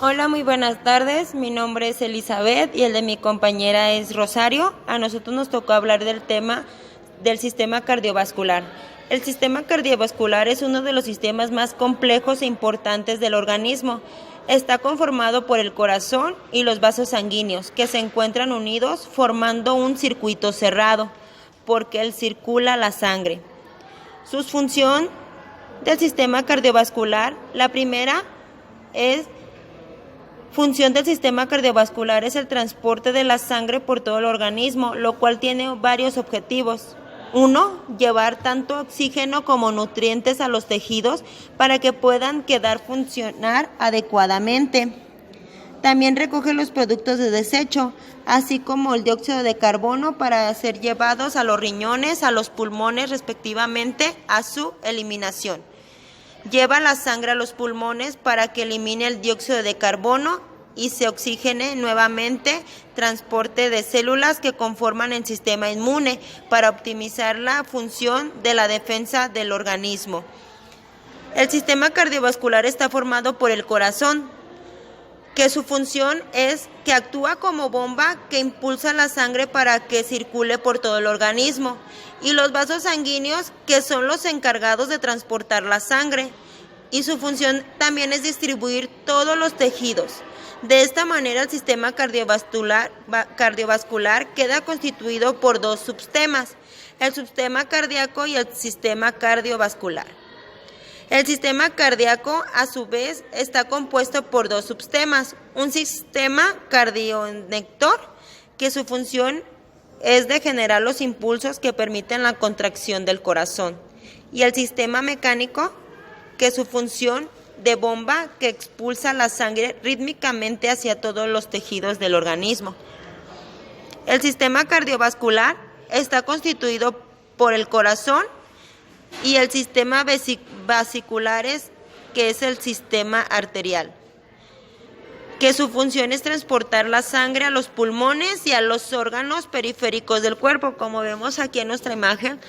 Hola, muy buenas tardes. Mi nombre es Elizabeth y el de mi compañera es Rosario. A nosotros nos tocó hablar del tema del sistema cardiovascular. El sistema cardiovascular es uno de los sistemas más complejos e importantes del organismo. Está conformado por el corazón y los vasos sanguíneos, que se encuentran unidos formando un circuito cerrado, porque él circula la sangre. Su función del sistema cardiovascular, la primera función del sistema cardiovascular es el transporte de la sangre por todo el organismo, lo cual tiene varios objetivos. Uno, llevar tanto oxígeno como nutrientes a los tejidos para que puedan quedar funcionar adecuadamente. También recoge los productos de desecho, así como el dióxido de carbono para ser llevados a los riñones, a los pulmones respectivamente, a su eliminación. Lleva la sangre a los pulmones para que elimine el dióxido de carbono y se oxigene nuevamente, transporte de células que conforman el sistema inmune para optimizar la función de la defensa del organismo. El sistema cardiovascular está formado por el corazón, que su función es que actúa como bomba que impulsa la sangre para que circule por todo el organismo, y los vasos sanguíneos, que son los encargados de transportar la sangre, y su función también es distribuir todos los tejidos. De esta manera, el sistema cardiovascular queda constituido por dos subsistemas, el sistema cardíaco y el sistema cardiovascular. El sistema cardíaco, a su vez, está compuesto por dos subsistemas, un sistema cardioinector, que su función es de generar los impulsos que permiten la contracción del corazón, y el sistema mecánico, que su función de bomba que expulsa la sangre rítmicamente hacia todos los tejidos del organismo. El sistema cardiovascular está constituido por el corazón y el sistema vasiculares, que es el sistema arterial, que su función es transportar la sangre a los pulmones y a los órganos periféricos del cuerpo. Como vemos aquí en nuestra imagen,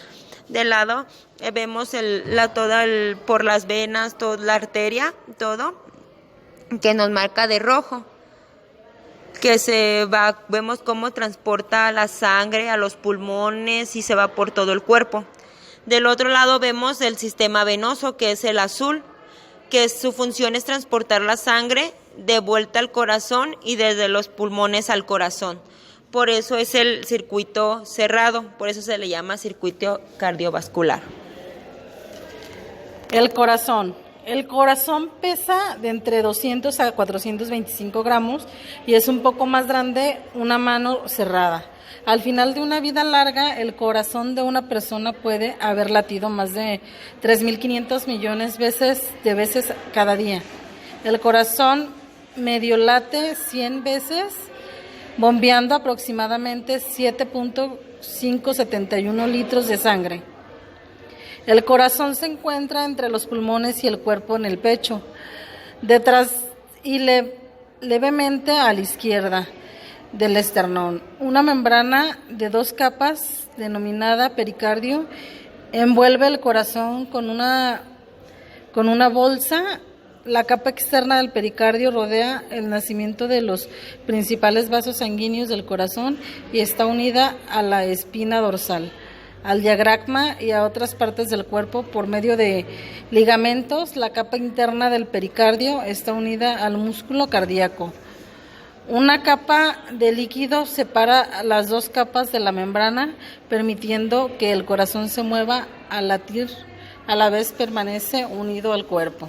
de lado vemos por las venas, toda la arteria, todo que nos marca de rojo, vemos cómo transporta la sangre a los pulmones y se va por todo el cuerpo. Del otro lado vemos el sistema venoso, que es el azul, que su función es transportar la sangre de vuelta al corazón y desde los pulmones al corazón. Por eso es el circuito cerrado, por eso se le llama circuito cardiovascular. El corazón. El corazón pesa de entre 200 a 425 gramos y es un poco más grande una mano cerrada. Al final de una vida larga, el corazón de una persona puede haber latido más de 3.500 millones de veces cada día. El corazón medio late 100 veces, bombeando aproximadamente 7.571 litros de sangre. El corazón se encuentra entre los pulmones y el cuerpo en el pecho, detrás y levemente a la izquierda del esternón. Una membrana de 2 capas, denominada pericardio, envuelve el corazón con una bolsa. La capa externa del pericardio rodea el nacimiento de los principales vasos sanguíneos del corazón y está unida a la espina dorsal, al diafragma y a otras partes del cuerpo por medio de ligamentos. La capa interna del pericardio está unida al músculo cardíaco. Una capa de líquido separa las 2 capas de la membrana, permitiendo que el corazón se mueva al latir, a la vez permanece unido al cuerpo.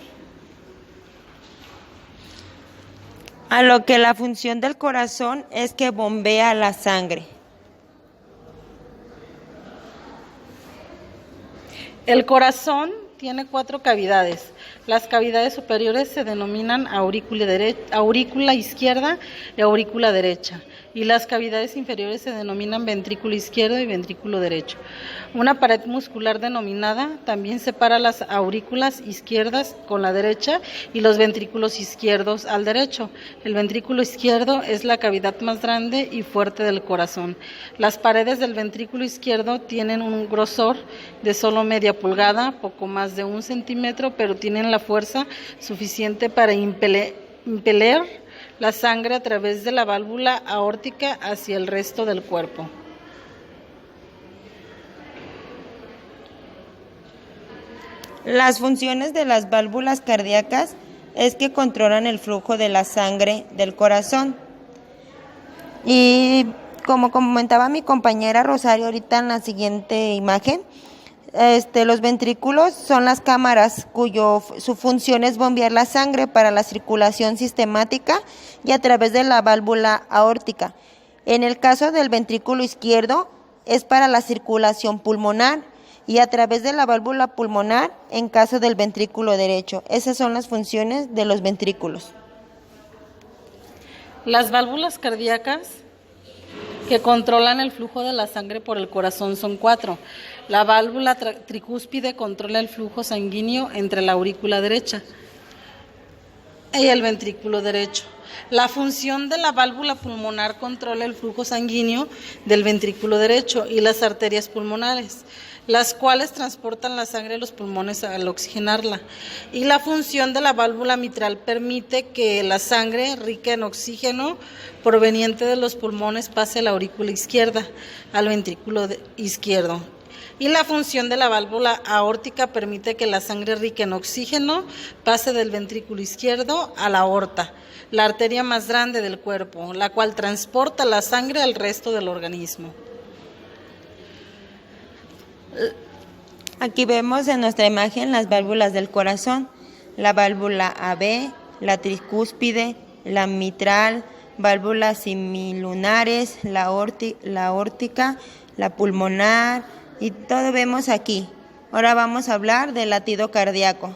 A lo que la función del corazón es que bombea la sangre. El corazón tiene 4 cavidades. Las cavidades superiores se denominan aurícula izquierda y aurícula derecha, y las cavidades inferiores se denominan ventrículo izquierdo y ventrículo derecho. Una pared muscular denominada también separa las aurículas izquierdas con la derecha y los ventrículos izquierdos al derecho. El ventrículo izquierdo es la cavidad más grande y fuerte del corazón. Las paredes del ventrículo izquierdo tienen un grosor de solo media pulgada, poco más de 1 centímetro, pero tienen la fuerza suficiente para impeler impeler la sangre a través de la válvula aórtica hacia el resto del cuerpo. Las funciones de las válvulas cardíacas es que controlan el flujo de la sangre del corazón. Y como comentaba mi compañera Rosario ahorita en la siguiente imagen, los ventrículos son las cámaras su función es bombear la sangre para la circulación sistemática y a través de la válvula aórtica. En el caso del ventrículo izquierdo es para la circulación pulmonar y a través de la válvula pulmonar en caso del ventrículo derecho. Esas son las funciones de los ventrículos. Las válvulas cardíacas que controlan el flujo de la sangre por el corazón son 4. La válvula tricúspide controla el flujo sanguíneo entre la aurícula derecha y el ventrículo derecho. La función de la válvula pulmonar controla el flujo sanguíneo del ventrículo derecho y las arterias pulmonares, las cuales transportan la sangre a los pulmones al oxigenarla. Y la función de la válvula mitral permite que la sangre rica en oxígeno proveniente de los pulmones pase a la aurícula izquierda, al ventrículo izquierdo. Y la función de la válvula aórtica permite que la sangre rica en oxígeno pase del ventrículo izquierdo a la aorta, la arteria más grande del cuerpo, la cual transporta la sangre al resto del organismo. Aquí vemos en nuestra imagen las válvulas del corazón, la válvula AB, la tricúspide, la mitral, válvulas semilunares, la aórtica, la pulmonar y todo vemos aquí. Ahora vamos a hablar del latido cardíaco.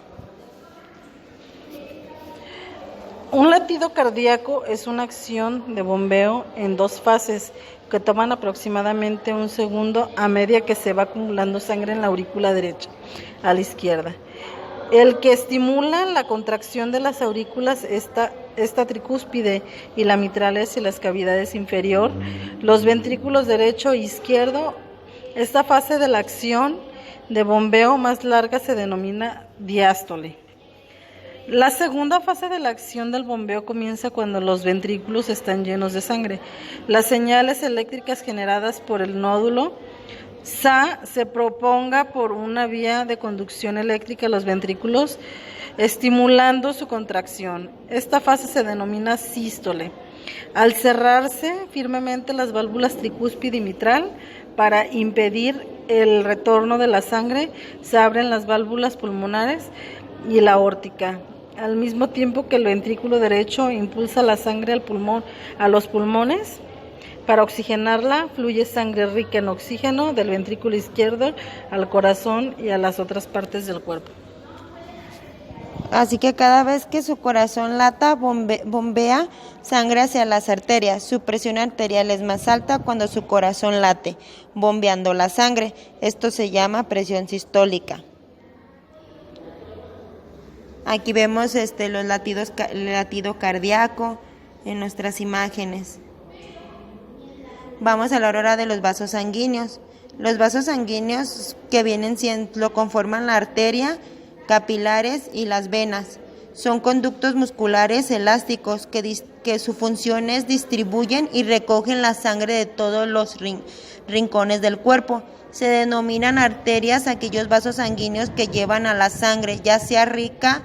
Un latido cardíaco es una acción de bombeo en 2 fases que toman aproximadamente 1 segundo a medida que se va acumulando sangre en la aurícula derecha a la izquierda. El que estimula la contracción de las aurículas esta tricúspide y la mitrales y las cavidades inferior, los ventrículos derecho e izquierdo. Esta fase de la acción de bombeo más larga se denomina diástole. La segunda fase de la acción del bombeo comienza cuando los ventrículos están llenos de sangre. Las señales eléctricas generadas por el nódulo se proponga por una vía de conducción eléctrica a los ventrículos, estimulando su contracción. Esta fase se denomina sístole. Al cerrarse firmemente las válvulas tricúspide y mitral para impedir el retorno de la sangre, se abren las válvulas pulmonares y la aórtica. Al mismo tiempo que el ventrículo derecho impulsa la sangre al pulmón, a los pulmones, para oxigenarla, fluye sangre rica en oxígeno del ventrículo izquierdo al corazón y a las otras partes del cuerpo. Así que cada vez que su corazón lata, bombea sangre hacia las arterias. Su presión arterial es más alta cuando su corazón late, bombeando la sangre. Esto se llama presión sistólica. Aquí vemos el latido cardíaco en nuestras imágenes. Vamos a la hora de los vasos sanguíneos. Los vasos sanguíneos que lo conforman la arteria, capilares y las venas. Son conductos musculares elásticos que su función es distribuyen y recogen la sangre de todos los rincones del cuerpo. Se denominan arterias aquellos vasos sanguíneos que llevan a la sangre, ya sea rica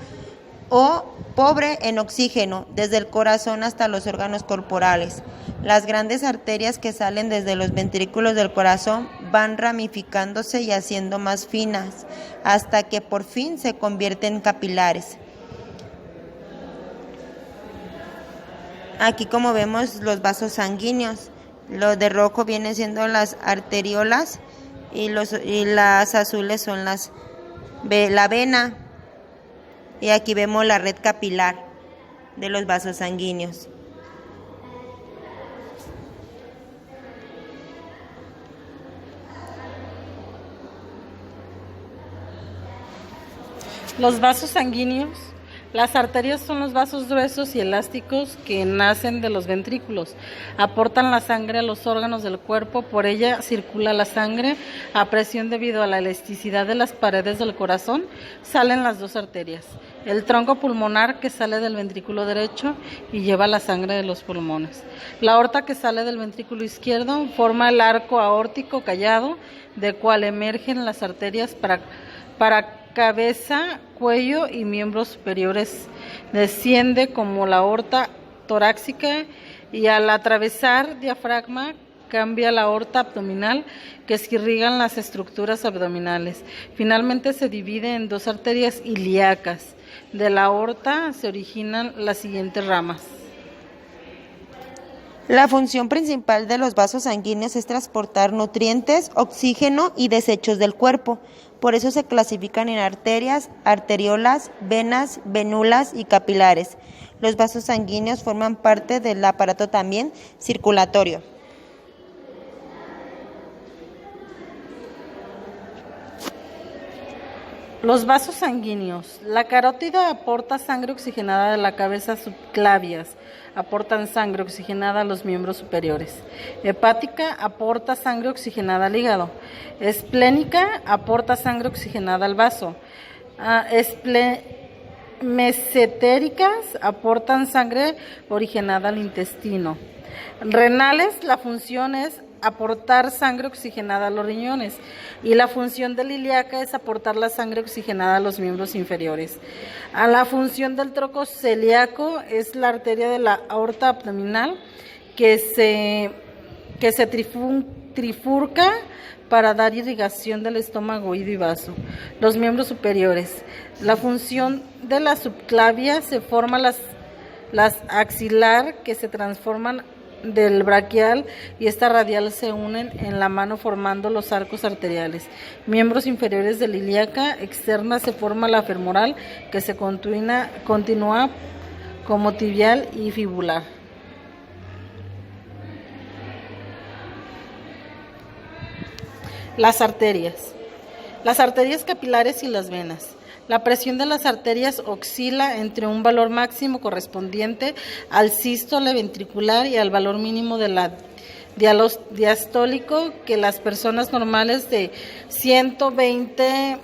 o pobre en oxígeno, desde el corazón hasta los órganos corporales. Las grandes arterias que salen desde los ventrículos del corazón van ramificándose y haciendo más finas, hasta que por fin se convierten en capilares. Aquí como vemos los vasos sanguíneos, los de rojo vienen siendo las arteriolas y las azules son la vena. Y aquí vemos la red capilar de los vasos sanguíneos. Los vasos sanguíneos, Las arterias son los vasos gruesos y elásticos que nacen de los ventrículos. Aportan la sangre a los órganos del cuerpo, por ella circula la sangre a presión debido a la elasticidad de las paredes del corazón. Salen las dos arterias. El tronco pulmonar que sale del ventrículo derecho y lleva la sangre de los pulmones. La aorta que sale del ventrículo izquierdo forma el arco aórtico callado, del cual emergen las arterias para cabeza, cuello y miembros superiores. Desciende como la aorta torácica y al atravesar diafragma cambia la aorta abdominal que se irrigan las estructuras abdominales. Finalmente se divide en dos arterias ilíacas. De la aorta se originan las siguientes ramas. La función principal de los vasos sanguíneos es transportar nutrientes, oxígeno y desechos del cuerpo. Por eso se clasifican en arterias, arteriolas, venas, venulas y capilares. Los vasos sanguíneos forman parte del aparato también circulatorio. Los vasos sanguíneos. La carótida aporta sangre oxigenada de la cabeza subclavias. Aportan sangre oxigenada a los miembros superiores. Hepática aporta sangre oxigenada al hígado. Esplénica aporta sangre oxigenada al vaso. Mesentéricas aportan sangre oxigenada al intestino. Renales, la función es aportar sangre oxigenada a los riñones y la función del ilíaca es aportar la sangre oxigenada a los miembros inferiores. A la función del tronco celíaco es la arteria de la aorta abdominal que se trifurca para dar irrigación del estómago, oído y vaso. Los miembros superiores. La función de la subclavia se forma las axilar que se transforman del braquial y esta radial se unen en la mano formando los arcos arteriales. Miembros inferiores de la ilíaca externa se forma la femoral que se continúa como tibial y fibular. Las arterias. Las arterias capilares y las venas. La presión de las arterias oscila entre un valor máximo correspondiente al sístole ventricular y al valor mínimo de la diastólico que las personas normales de 120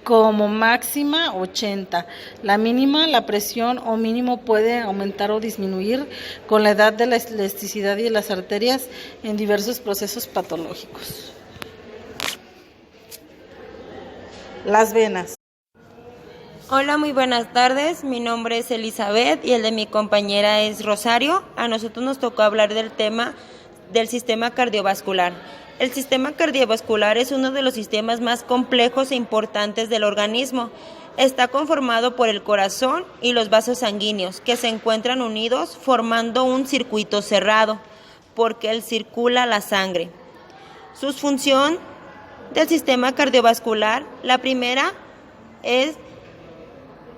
como máxima 80. La mínima, la presión o mínimo puede aumentar o disminuir con la edad de la elasticidad de las arterias en diversos procesos patológicos. Las venas. Hola, muy buenas tardes. Mi nombre es Elizabeth y el de mi compañera es Rosario. A nosotros nos tocó hablar del tema del sistema cardiovascular. El sistema cardiovascular es uno de los sistemas más complejos e importantes del organismo. Está conformado por el corazón y los vasos sanguíneos, que se encuentran unidos formando un circuito cerrado, porque él circula la sangre. Su función del sistema cardiovascular, la primera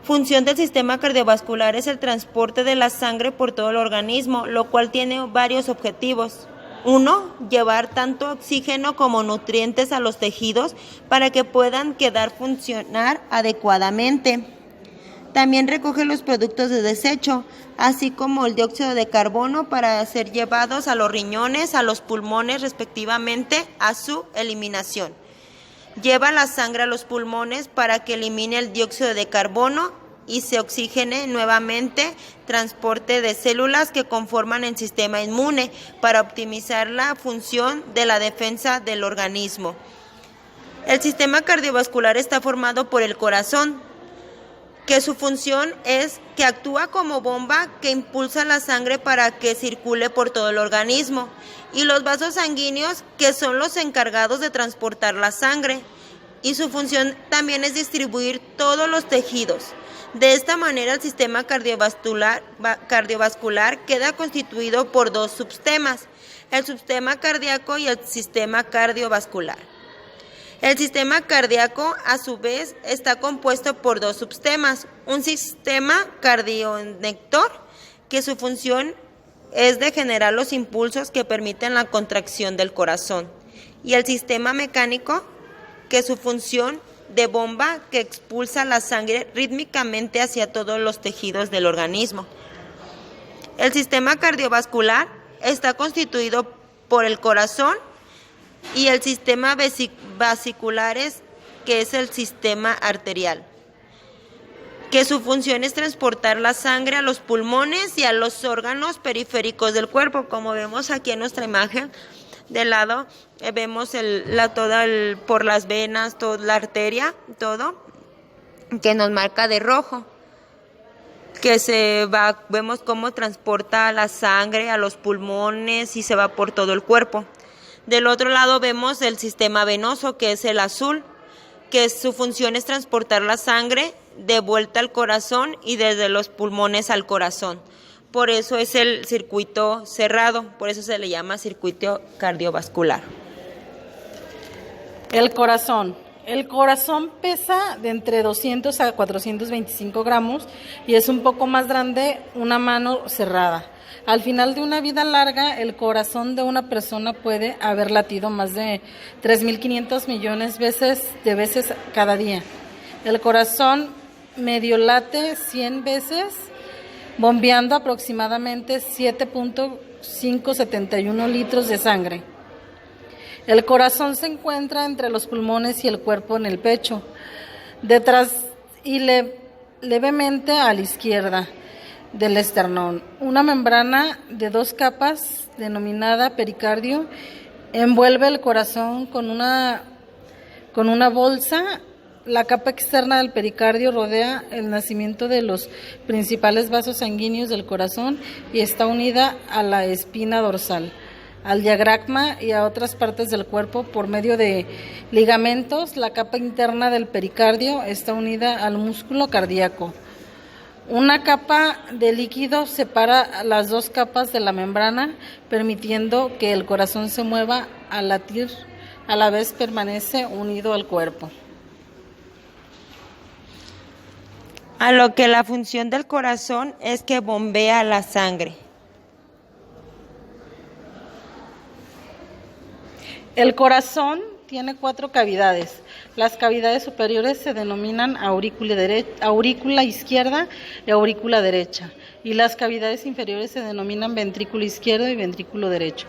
función del sistema cardiovascular es el transporte de la sangre por todo el organismo, lo cual tiene varios objetivos. 1. Llevar tanto oxígeno como nutrientes a los tejidos para que puedan funcionar adecuadamente. También recoge los productos de desecho, así como el dióxido de carbono para ser llevados a los riñones, a los pulmones respectivamente, a su eliminación. Lleva la sangre a los pulmones para que elimine el dióxido de carbono y se oxigene nuevamente, transporte de células que conforman el sistema inmune para optimizar la función de la defensa del organismo. El sistema cardiovascular está formado por el corazón, que su función es que actúa como bomba que impulsa la sangre para que circule por todo el organismo, y los vasos sanguíneos, que son los encargados de transportar la sangre, y su función también es distribuir todos los tejidos. De esta manera, el sistema cardiovascular queda constituido por dos subsistemas, el sistema cardíaco y el sistema cardiovascular. El sistema cardíaco, a su vez, está compuesto por dos subsistemas, un sistema cardionector, que su función es de generar los impulsos que permiten la contracción del corazón, y el sistema mecánico, que su función de bomba que expulsa la sangre rítmicamente hacia todos los tejidos del organismo. El sistema cardiovascular está constituido por el corazón y el sistema vasiculares, que es el sistema arterial, que su función es transportar la sangre a los pulmones y a los órganos periféricos del cuerpo. Como vemos aquí en nuestra imagen, de lado vemos por las venas, toda la arteria, todo, que nos marca de rojo, vemos cómo transporta la sangre a los pulmones y se va por todo el cuerpo. Del otro lado vemos el sistema venoso, que es el azul, que su función es transportar la sangre de vuelta al corazón y desde los pulmones al corazón. Por eso es el circuito cerrado, por eso se le llama circuito cardiovascular. El corazón. El corazón pesa de entre 200 a 425 gramos y es un poco más grande una mano cerrada. Al final de una vida larga, el corazón de una persona puede haber latido más de 3.500 millones de veces cada día. El corazón medio late 100 veces, bombeando aproximadamente 7.571 litros de sangre. El corazón se encuentra entre los pulmones y el cuerpo en el pecho, detrás y levemente a la izquierda del esternón. Una membrana de 2 capas, denominada pericardio, envuelve el corazón con una bolsa. La capa externa del pericardio rodea el nacimiento de los principales vasos sanguíneos del corazón y está unida a la espina dorsal, al diafragma y a otras partes del cuerpo por medio de ligamentos. La capa interna del pericardio está unida al músculo cardíaco. Una capa de líquido separa las 2 capas de la membrana, permitiendo que el corazón se mueva al latir, a la vez permanece unido al cuerpo. A lo que la función del corazón es que bombea la sangre. El corazón tiene 4 cavidades. Las cavidades superiores se denominan aurícula izquierda y aurícula derecha, y las cavidades inferiores se denominan ventrículo izquierdo y ventrículo derecho.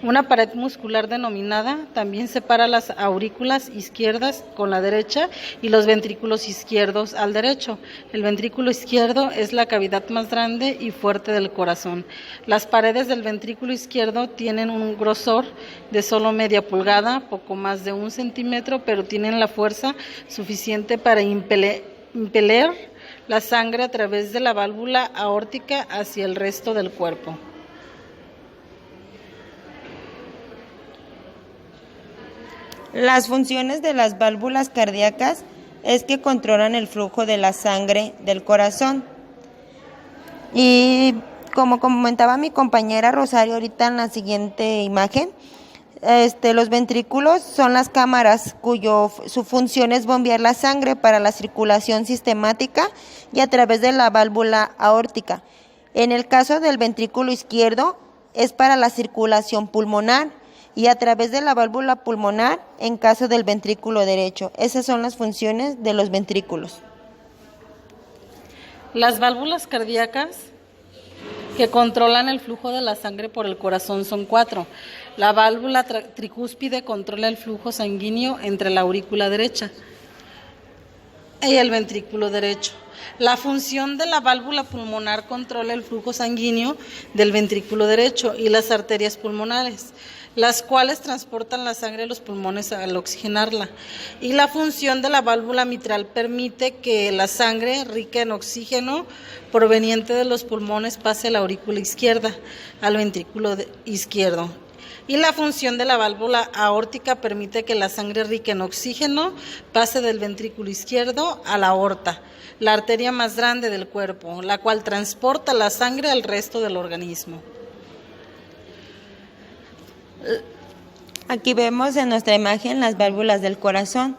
Una pared muscular denominada también separa las aurículas izquierdas con la derecha y los ventrículos izquierdos al derecho. El ventrículo izquierdo es la cavidad más grande y fuerte del corazón. Las paredes del ventrículo izquierdo tienen un grosor de solo media pulgada, poco más de 1 centímetro, pero tienen la fuerza suficiente para impeler la sangre a través de la válvula aórtica hacia el resto del cuerpo. Las funciones de las válvulas cardíacas es que controlan el flujo de la sangre del corazón. Y como comentaba mi compañera Rosario ahorita en la siguiente imagen, los ventrículos son las cámaras su función es bombear la sangre para la circulación sistemática y a través de la válvula aórtica. En el caso del ventrículo izquierdo es para la circulación pulmonar y a través de la válvula pulmonar en caso del ventrículo derecho. Esas son las funciones de los ventrículos. Las válvulas cardíacas que controlan el flujo de la sangre por el corazón son 4. La válvula tricúspide controla el flujo sanguíneo entre la aurícula derecha y el ventrículo derecho. La función de la válvula pulmonar controla el flujo sanguíneo del ventrículo derecho y las arterias pulmonares, las cuales transportan la sangre a los pulmones al oxigenarla. Y la función de la válvula mitral permite que la sangre rica en oxígeno proveniente de los pulmones pase a la aurícula izquierda, al ventrículo izquierdo. Y la función de la válvula aórtica permite que la sangre rica en oxígeno pase del ventrículo izquierdo a la aorta, la arteria más grande del cuerpo, la cual transporta la sangre al resto del organismo. Aquí vemos en nuestra imagen las válvulas del corazón,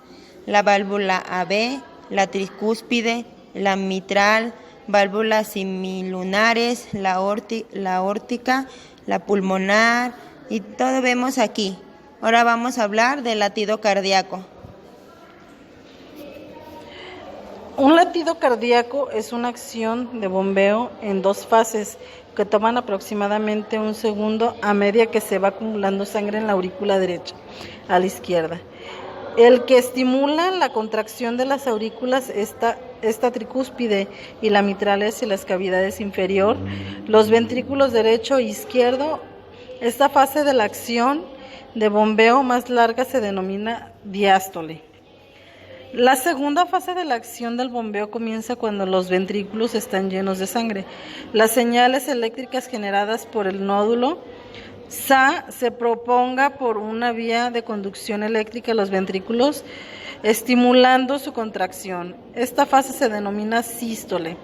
la válvula AB, la tricúspide, la mitral, válvulas semilunares, la aórtica, la pulmonar y todo vemos aquí. Ahora vamos a hablar del latido cardíaco. Un latido cardíaco es una acción de bombeo en dos fases que toman aproximadamente un segundo a medida que se va acumulando sangre en la aurícula derecha a la izquierda. El que estimula la contracción de las aurículas esta tricúspide y la mitral hacia las cavidades inferior, los ventrículos derecho e izquierdo. Esta fase de la acción de bombeo más larga se denomina diástole. La segunda fase de la acción del bombeo comienza cuando los ventrículos están llenos de sangre. Las señales eléctricas generadas por el nódulo SA se propaga por una vía de conducción eléctrica a los ventrículos, estimulando su contracción. Esta fase se denomina sístole.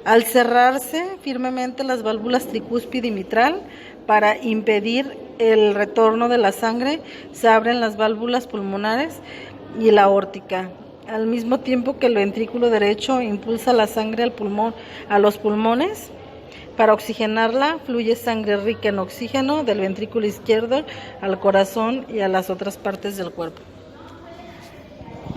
Al cerrarse firmemente las válvulas tricúspide y mitral para impedir el retorno de la sangre, se abren las válvulas pulmonares y la aórtica. Al mismo tiempo que el ventrículo derecho impulsa la sangre al pulmón, a los pulmones, para oxigenarla, fluye sangre rica en oxígeno del ventrículo izquierdo al corazón y a las otras partes del cuerpo.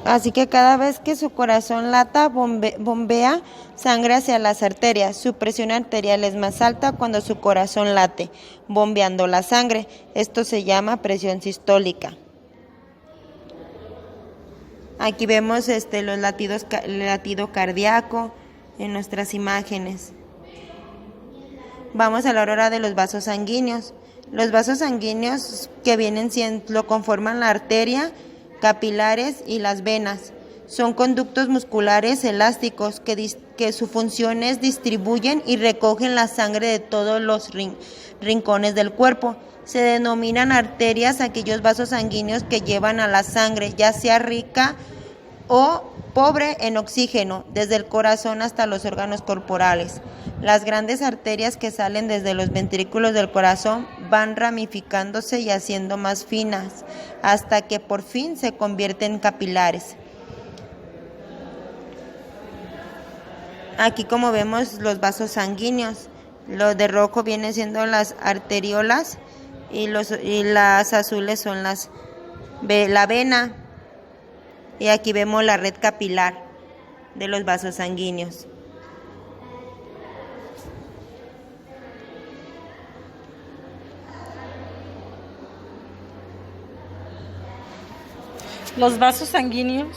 Así que cada vez que su corazón lata, bombea sangre hacia las arterias. Su presión arterial es más alta cuando su corazón late, bombeando la sangre. Esto se llama presión sistólica. Aquí vemos el latido cardíaco en nuestras imágenes. Vamos a la hora de los vasos sanguíneos. Los vasos sanguíneos que lo conforman la arteria, capilares y las venas. Son conductos musculares elásticos que su función es distribuyen y recogen la sangre de todos los rincones del cuerpo. Se denominan arterias aquellos vasos sanguíneos que llevan a la sangre, ya sea rica o pobre en oxígeno, desde el corazón hasta los órganos corporales. Las grandes arterias que salen desde los ventrículos del corazón van ramificándose y haciendo más finas, hasta que por fin se convierten en capilares. Aquí como vemos los vasos sanguíneos, lo de rojo viene siendo las arteriolas y las azules son la vena. Y aquí vemos la red capilar de los vasos sanguíneos. Los vasos sanguíneos.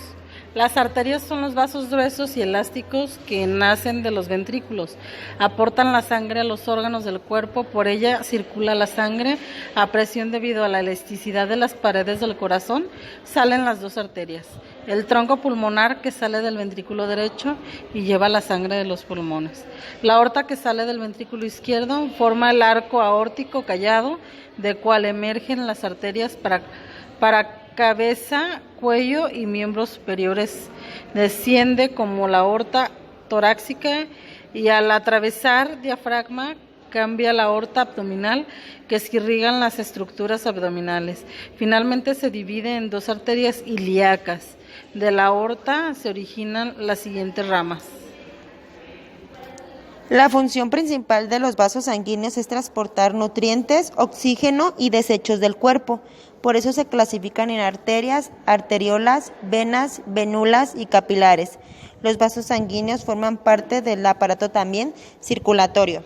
Las arterias son los vasos gruesos y elásticos que nacen de los ventrículos. Aportan la sangre a los órganos del cuerpo, por ella circula la sangre a presión debido a la elasticidad de las paredes del corazón. Salen las dos arterias. El tronco pulmonar que sale del ventrículo derecho y lleva la sangre de los pulmones. La aorta que sale del ventrículo izquierdo forma el arco aórtico callado, de cual emergen las arterias para cabeza, cuello y miembros superiores. Desciende como la aorta torácica y al atravesar diafragma cambia la aorta abdominal que irrigan las estructuras abdominales. Finalmente se divide en dos arterias ilíacas. De la aorta se originan las siguientes ramas. La función principal de los vasos sanguíneos es transportar nutrientes, oxígeno y desechos del cuerpo. Por eso se clasifican en arterias, arteriolas, venas, venulas y capilares. Los vasos sanguíneos forman parte del aparato también circulatorio.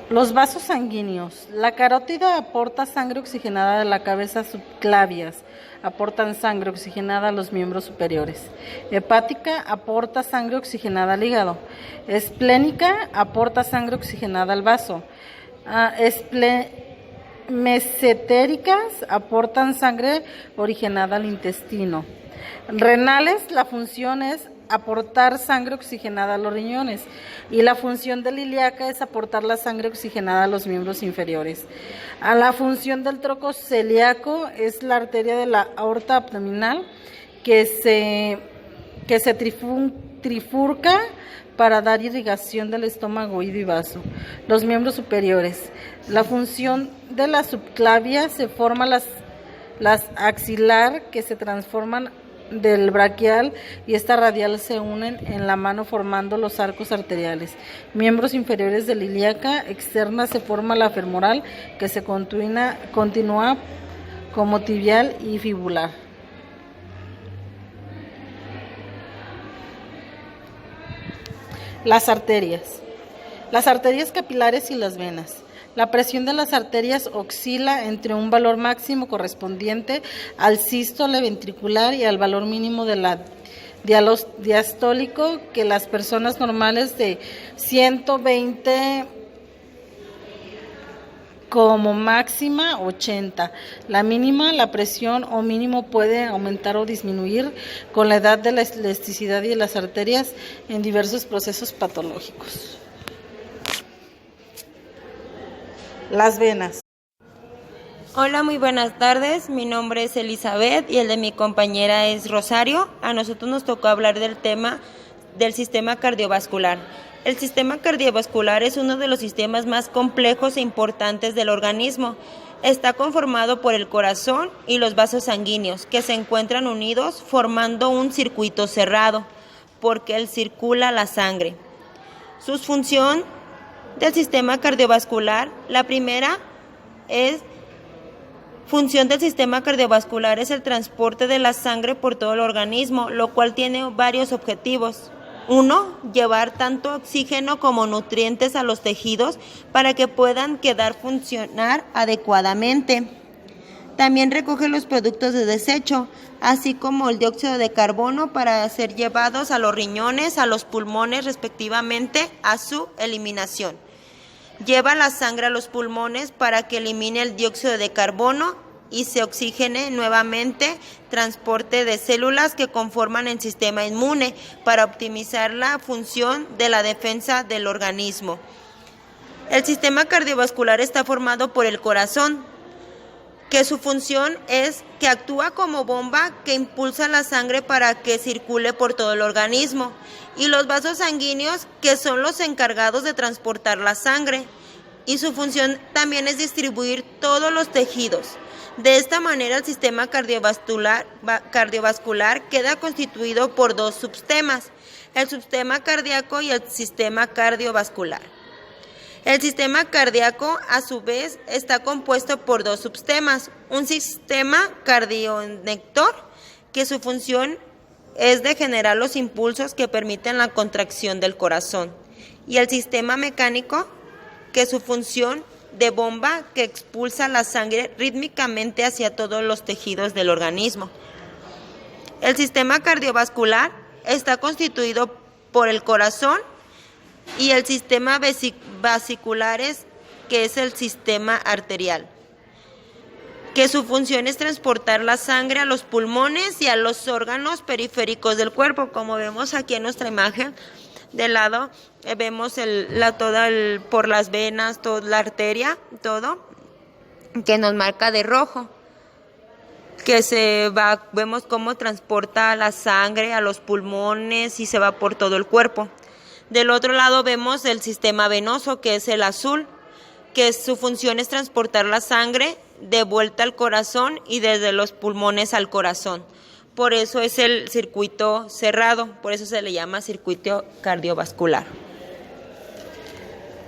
Los vasos sanguíneos. La carótida aporta sangre oxigenada de la cabeza subclavias. Aportan sangre oxigenada a los miembros superiores. Hepática aporta sangre oxigenada al hígado. Esplénica aporta sangre oxigenada al vaso. Mesentéricas aportan sangre oxigenada al intestino. Renales, la función es aportar sangre oxigenada a los riñones y la función del ilíaca es aportar la sangre oxigenada a los miembros inferiores. A la función del tronco celíaco es la arteria de la aorta abdominal que se trifurca para dar irrigación del estómago, oído y vaso. Los miembros superiores. La función de la subclavia se forma las axilar que se transforman del braquial y esta radial se unen en la mano formando los arcos arteriales. Miembros inferiores de la ilíaca externa se forma la femoral que se continúa como tibial y fibular. Las arterias. Las arterias capilares y las venas. La presión de las arterias oscila entre un valor máximo correspondiente al sístole ventricular y al valor mínimo de la diastólico, que las personas normales de 120 como máxima 80. La mínima, la presión o mínimo puede aumentar o disminuir con la edad de la elasticidad de las arterias en diversos procesos patológicos. Las venas. Hola, muy buenas tardes. Mi nombre es Elizabeth y el de mi compañera es Rosario. A nosotros nos tocó hablar del tema del sistema cardiovascular. El sistema cardiovascular es uno de los sistemas más complejos e importantes del organismo. Está conformado por el corazón y los vasos sanguíneos, que se encuentran unidos formando un circuito cerrado, porque él circula la sangre. Su función del sistema cardiovascular, la primera función del sistema cardiovascular es el transporte de la sangre por todo el organismo, lo cual tiene varios objetivos. 1. Llevar tanto oxígeno como nutrientes a los tejidos para que puedan funcionar adecuadamente. También recoge los productos de desecho, así como el dióxido de carbono, para ser llevados a los riñones, a los pulmones respectivamente, a su eliminación. Lleva la sangre a los pulmones para que elimine el dióxido de carbono y se oxigene nuevamente, transporte de células que conforman el sistema inmune para optimizar la función de la defensa del organismo. El sistema cardiovascular está formado por el corazón, que su función es que actúa como bomba que impulsa la sangre para que circule por todo el organismo, y los vasos sanguíneos, que son los encargados de transportar la sangre, y su función también es distribuir todos los tejidos. De esta manera, el sistema cardiovascular queda constituido por dos subsistemas, el sistema cardíaco y el sistema cardiovascular. El sistema cardíaco, a su vez, está compuesto por dos subsistemas, un sistema cardionector, que su función es de generar los impulsos que permiten la contracción del corazón, y el sistema mecánico, que su función de bomba que expulsa la sangre rítmicamente hacia todos los tejidos del organismo. El sistema cardiovascular está constituido por el corazón y el sistema vasiculares, que es el sistema arterial, que su función es transportar la sangre a los pulmones y a los órganos periféricos del cuerpo. Como vemos aquí en nuestra imagen, de lado vemos por las venas, toda la arteria, todo, que nos marca de rojo, vemos cómo transporta la sangre a los pulmones y se va por todo el cuerpo. Del otro lado vemos el sistema venoso, que es el azul, que su función es transportar la sangre de vuelta al corazón y desde los pulmones al corazón. Por eso es el circuito cerrado, por eso se le llama circuito cardiovascular.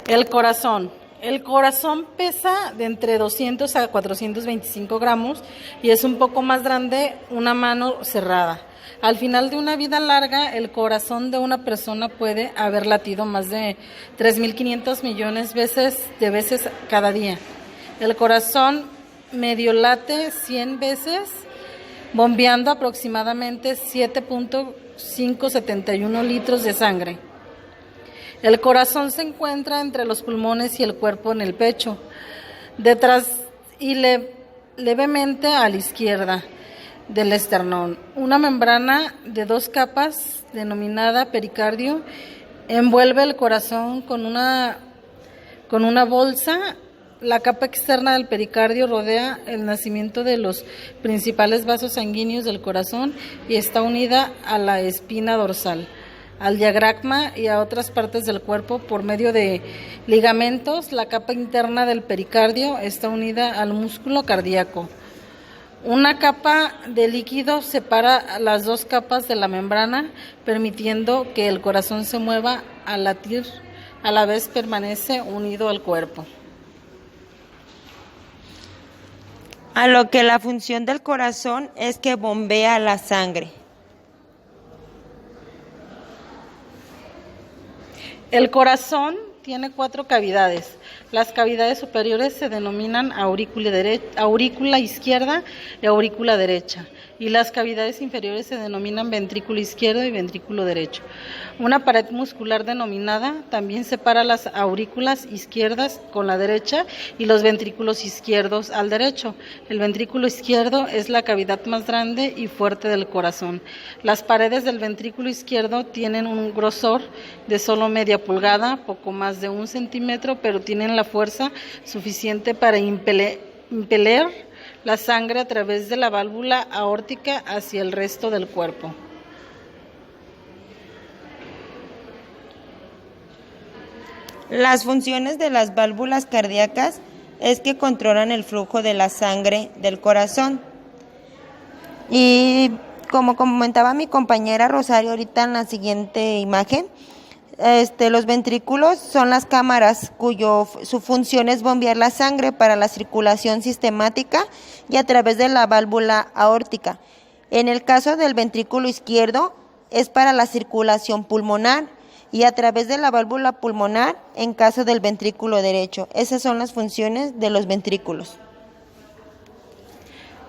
El corazón. El corazón pesa de entre 200 a 425 gramos y es un poco más grande una mano cerrada. Al final de una vida larga, el corazón de una persona puede haber latido más de 3.500 millones de veces cada día. El corazón medio late 100 veces, bombeando aproximadamente 7.571 litros de sangre. El corazón se encuentra entre los pulmones y el cuerpo en el pecho, detrás y levemente a la izquierda del esternón. Una membrana de 2 capas, denominada pericardio, envuelve el corazón con una bolsa. La capa externa del pericardio rodea el nacimiento de los principales vasos sanguíneos del corazón y está unida a la espina dorsal, al diafragma y a otras partes del cuerpo por medio de ligamentos. La capa interna del pericardio está unida al músculo cardíaco. Una capa de líquido separa las 2 capas de la membrana, permitiendo que el corazón se mueva al latir, a la vez permanece unido al cuerpo. A lo que la función del corazón es que bombea la sangre. El corazón tiene 4 cavidades. Las cavidades superiores se denominan aurícula izquierda y aurícula derecha, y las cavidades inferiores se denominan ventrículo izquierdo y ventrículo derecho. Una pared muscular denominada también separa las aurículas izquierdas con la derecha y los ventrículos izquierdos al derecho. El ventrículo izquierdo es la cavidad más grande y fuerte del corazón. Las paredes del ventrículo izquierdo tienen un grosor de solo media pulgada, poco más de 1 centímetro, pero tienen la fuerza suficiente para impeler la sangre a través de la válvula aórtica hacia el resto del cuerpo. Las funciones de las válvulas cardíacas es que controlan el flujo de la sangre del corazón. Y como comentaba mi compañera Rosario ahorita en la siguiente imagen, los ventrículos son las cámaras su función es bombear la sangre para la circulación sistemática y a través de la válvula aórtica. En el caso del ventrículo izquierdo es para la circulación pulmonar y a través de la válvula pulmonar en caso del ventrículo derecho. Esas son las funciones de los ventrículos.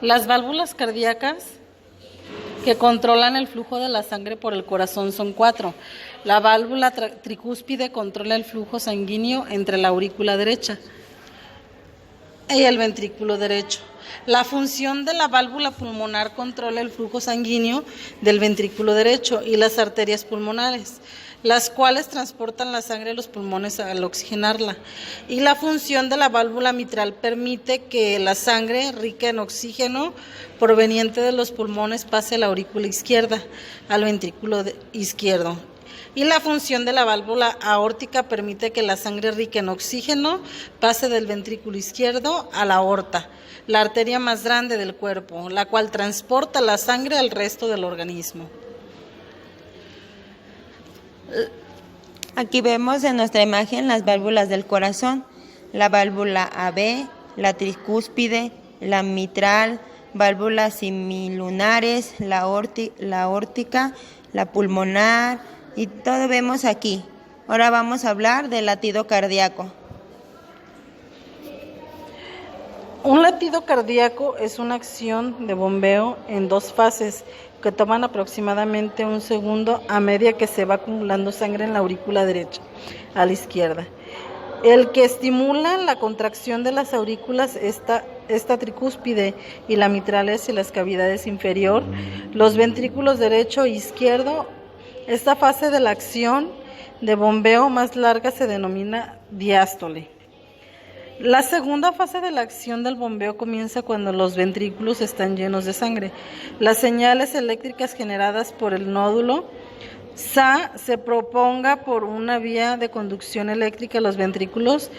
Las válvulas cardíacas que controlan el flujo de la sangre por el corazón son 4. La válvula tricúspide controla el flujo sanguíneo entre la aurícula derecha y el ventrículo derecho. La función de la válvula pulmonar controla el flujo sanguíneo del ventrículo derecho y las arterias pulmonares, las cuales transportan la sangre a los pulmones al oxigenarla. Y la función de la válvula mitral permite que la sangre rica en oxígeno proveniente de los pulmones pase a la aurícula izquierda, al ventrículo izquierdo. Y la función de la válvula aórtica permite que la sangre rica en oxígeno pase del ventrículo izquierdo a la aorta, la arteria más grande del cuerpo, la cual transporta la sangre al resto del organismo. Aquí vemos en nuestra imagen las válvulas del corazón, la válvula AB, la tricúspide, la mitral, válvulas semilunares, la aórtica, la pulmonar y todo vemos aquí. Ahora vamos a hablar del latido cardíaco. Un latido cardíaco es una acción de bombeo en 2 fases que toman aproximadamente 1 segundo a medida que se va acumulando sangre en la aurícula derecha a la izquierda. El que estimula la contracción de las aurículas esta tricúspide y la mitrales y las cavidades inferior, los ventrículos derecho e izquierdo. Esta fase de la acción de bombeo más larga se denomina diástole. La segunda fase de la acción del bombeo comienza cuando los ventrículos están llenos de sangre. Las señales eléctricas generadas por el nódulo SA se propaga por una vía de conducción eléctrica a los ventrículos,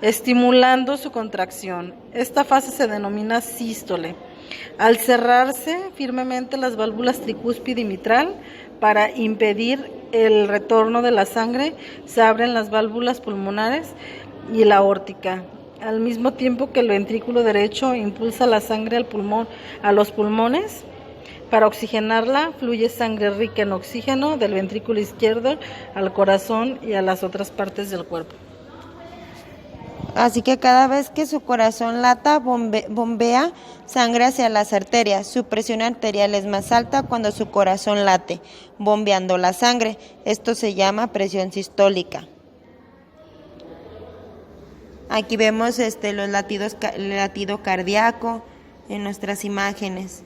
estimulando su contracción. Esta fase se denomina sístole. Al cerrarse firmemente las válvulas tricúspide y mitral para impedir el retorno de la sangre, se abren las válvulas pulmonares y la aórtica. Al mismo tiempo que el ventrículo derecho impulsa la sangre al pulmón, a los pulmones, para oxigenarla, fluye sangre rica en oxígeno del ventrículo izquierdo al corazón y a las otras partes del cuerpo. Así que cada vez que su corazón lata, bombea sangre hacia las arterias. Su presión arterial es más alta cuando su corazón late, bombeando la sangre. Esto se llama presión sistólica. Aquí vemos los latidos, el latido cardíaco en nuestras imágenes.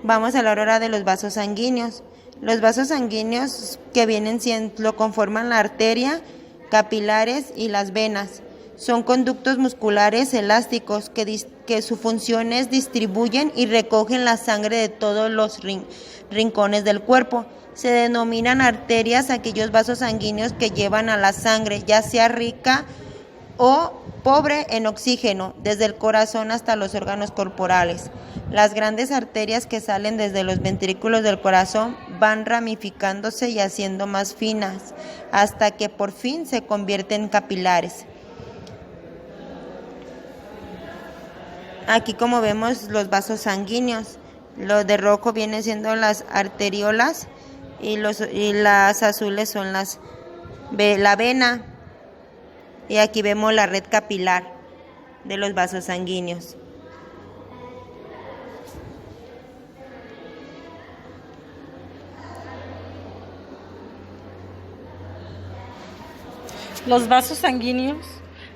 Vamos a la hora de los vasos sanguíneos. Los vasos sanguíneos que lo conforman la arteria, capilares y las venas. Son conductos musculares elásticos que su función es distribuyen y recogen la sangre de todos los rincones del cuerpo. Se denominan arterias aquellos vasos sanguíneos que llevan a la sangre, ya sea rica o pobre en oxígeno, desde el corazón hasta los órganos corporales. Las grandes arterias que salen desde los ventrículos del corazón van ramificándose y haciendo más finas, hasta que por fin se convierten en capilares. Aquí como vemos los vasos sanguíneos, los de rojo vienen siendo las arteriolas y las azules son la vena. Y aquí vemos la red capilar de los vasos sanguíneos. Los vasos sanguíneos.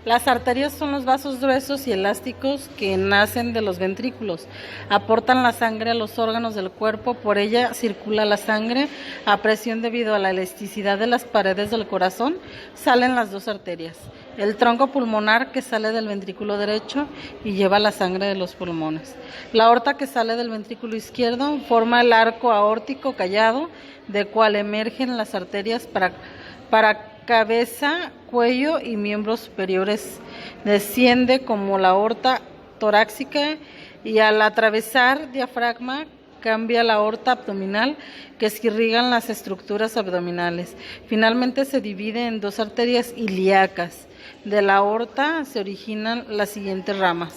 Las arterias son los vasos gruesos y elásticos que nacen de los ventrículos. Aportan la sangre a los órganos del cuerpo, por ella circula la sangre a presión debido a la elasticidad de las paredes del corazón. Salen las dos arterias. El tronco pulmonar que sale del ventrículo derecho y lleva la sangre de los pulmones. La aorta que sale del ventrículo izquierdo forma el arco aórtico callado, de cual emergen las arterias para cabeza, cuello y miembros superiores. Desciende como la aorta torácica y al atravesar diafragma cambia la aorta abdominal que irrigan las estructuras abdominales. Finalmente se divide en dos arterias ilíacas. De la aorta se originan las siguientes ramas.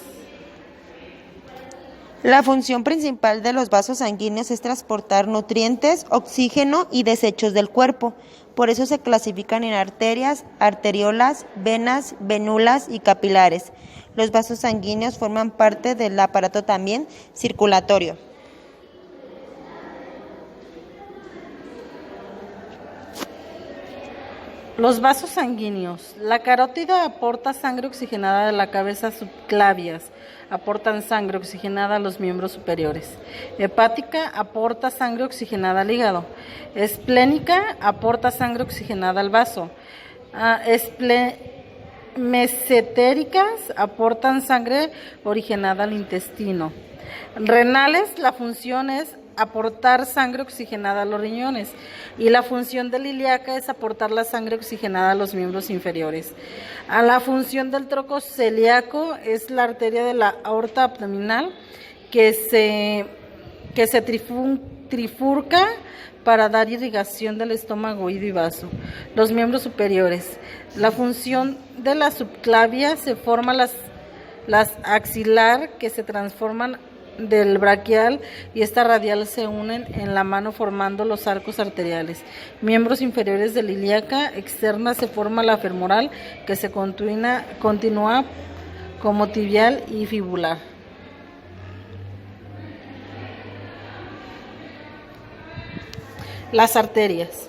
La función principal de los vasos sanguíneos es transportar nutrientes, oxígeno y desechos del cuerpo. Por eso se clasifican en arterias, arteriolas, venas, venulas y capilares. Los vasos sanguíneos forman parte del aparato también circulatorio. Los vasos sanguíneos. La carótida aporta sangre oxigenada de la cabeza subclavias. Aportan sangre oxigenada a los miembros superiores. Hepática aporta sangre oxigenada al hígado. Esplénica aporta sangre oxigenada al vaso. Mesentéricas aportan sangre oxigenada al intestino. Renales, la función es aportar sangre oxigenada a los riñones y la función del ilíaca es aportar la sangre oxigenada a los miembros inferiores. A la función del tronco celíaco es la arteria de la aorta abdominal que se trifurca para dar irrigación del estómago, oído y vaso. Los miembros superiores. La función de la subclavia se forma las axilar que se transforman del braquial y esta radial se unen en la mano formando los arcos arteriales. Miembros inferiores de la ilíaca externa se forma la femoral que se continúa como tibial y fibular. Las arterias.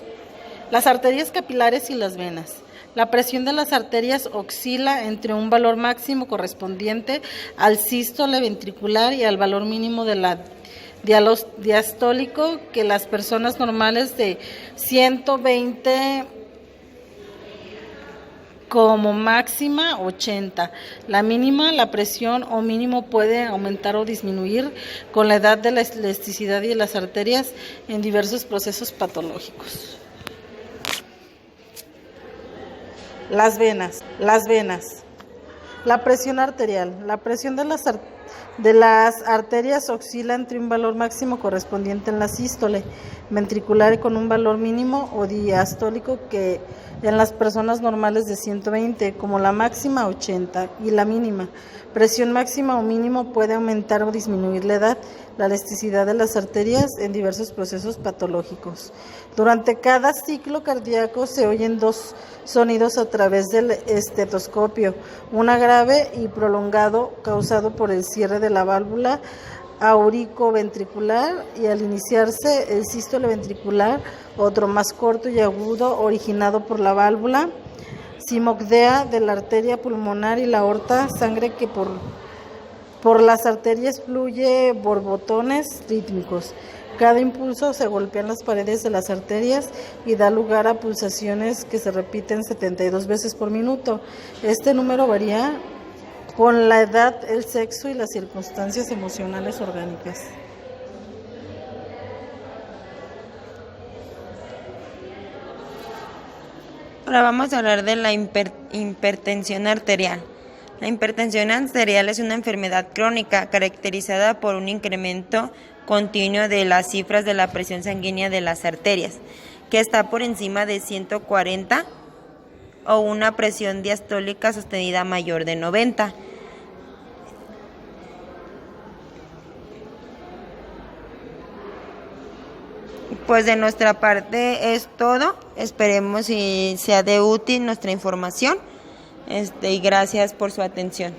Las arterias capilares y las venas. La presión de las arterias oscila entre un valor máximo correspondiente al sístole ventricular y al valor mínimo de la diastólico que las personas normales de 120 como máxima 80. La mínima, la presión o mínimo puede aumentar o disminuir con la edad de la elasticidad y de las arterias en diversos procesos patológicos. Las venas. La presión arterial. La presión de las arterias oscila entre un valor máximo correspondiente en la sístole ventricular con un valor mínimo o diastólico que en las personas normales de 120, como la máxima 80 y la mínima. Presión máxima o mínimo puede aumentar o disminuir la edad, la elasticidad de las arterias en diversos procesos patológicos. Durante cada ciclo cardíaco se oyen dos sonidos a través del estetoscopio, una grave y prolongado causado por el cierre de la válvula auriculoventricular y al iniciarse el sístole ventricular, otro más corto y agudo originado por la válvula simocdea de la arteria pulmonar y la aorta, sangre que por las arterias fluye borbotones rítmicos. Cada impulso se golpea en las paredes de las arterias y da lugar a pulsaciones que se repiten 72 veces por minuto. Este número varía con la edad, el sexo y las circunstancias emocionales orgánicas. Ahora vamos a hablar de la hipertensión arterial. La hipertensión arterial es una enfermedad crónica caracterizada por un incremento continuo de las cifras de la presión sanguínea de las arterias, que está por encima de 140 o una presión diastólica sostenida mayor de 90. Pues de nuestra parte es todo. Esperemos y sea de útil nuestra información. Y gracias por su atención.